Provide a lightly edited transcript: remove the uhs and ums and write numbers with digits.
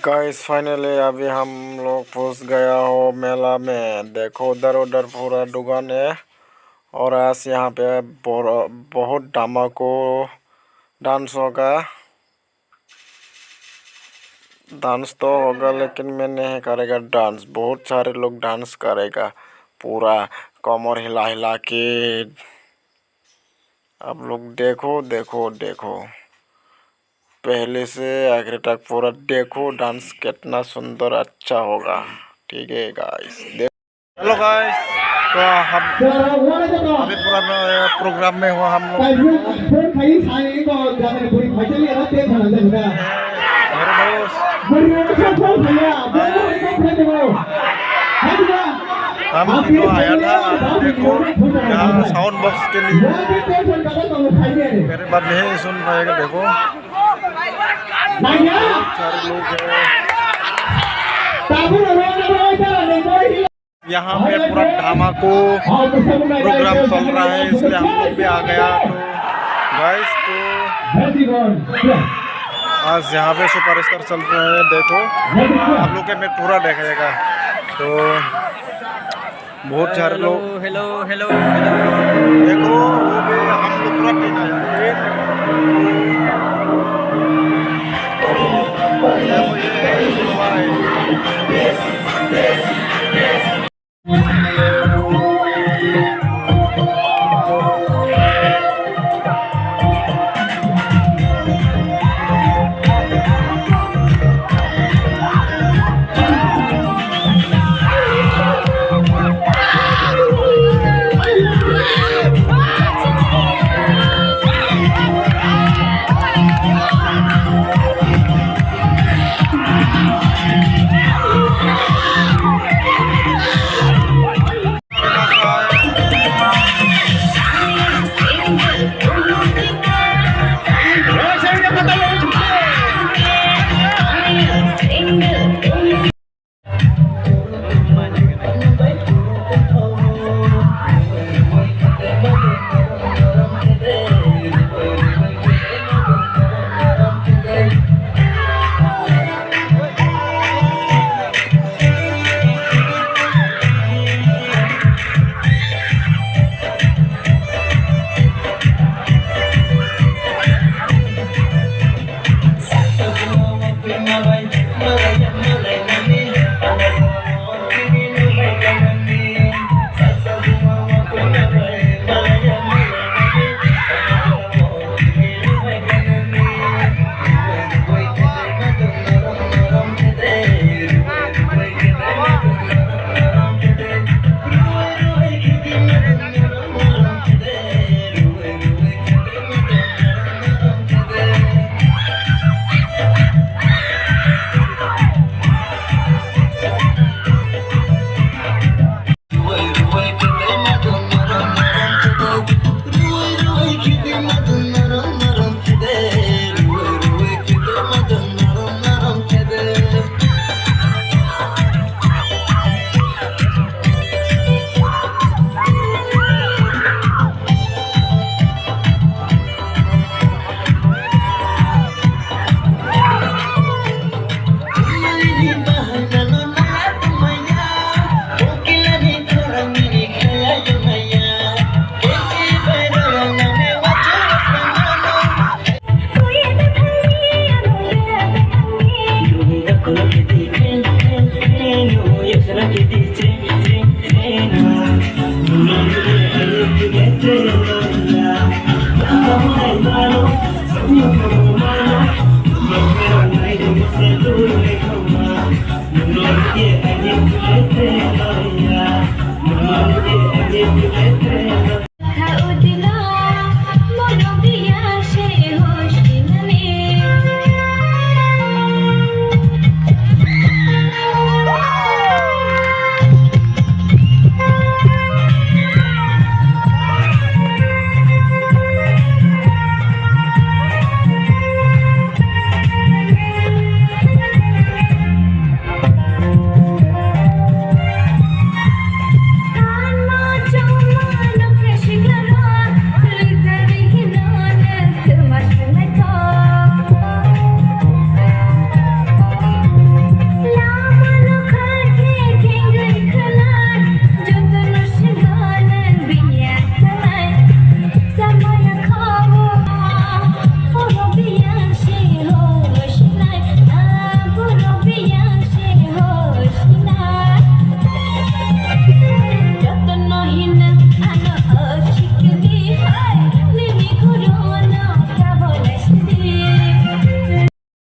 Guys finally अभी हम लोग पहुंच गया हो मेला में। देखो उधर उधर पूरा दुकान है और आज यहाँ पे बहुत धमाको डांस होगा। डांस तो होगा लेकिन मैं नहीं करेगा डांस। बहुत सारे लोग डांस करेगा पूरा कमर हिला हिला के। आप लोग देखो देखो देखो पहले से आखिर तक पूरा देखो डांस कितना सुंदर अच्छा होगा। ठीक है गाइस। हेलो गाइस, तो हम अभी पूरा प्रोग्राम में हुआ हम लोग। हम तो आया था देखो यहाँ साउंड बॉक्स के लिए। मेरे बात नहीं सुन पाएगा। देखो सारे लोग हैं यहाँ पे पूरा धमाको प्रोग्राम चल रहा है, इसलिए हम लोग भी आ गया। तो गाइस तो आज यहाँ पे सुपरस्टार चल रहे हैं। देखो आप लोग के मैं पूरा देखेगा। तो बहुत सारे लोग हेलो हेलो देखो वो भी हम लोग पूरा टीम आया। देखो ये शुरू हुआ है। बहिन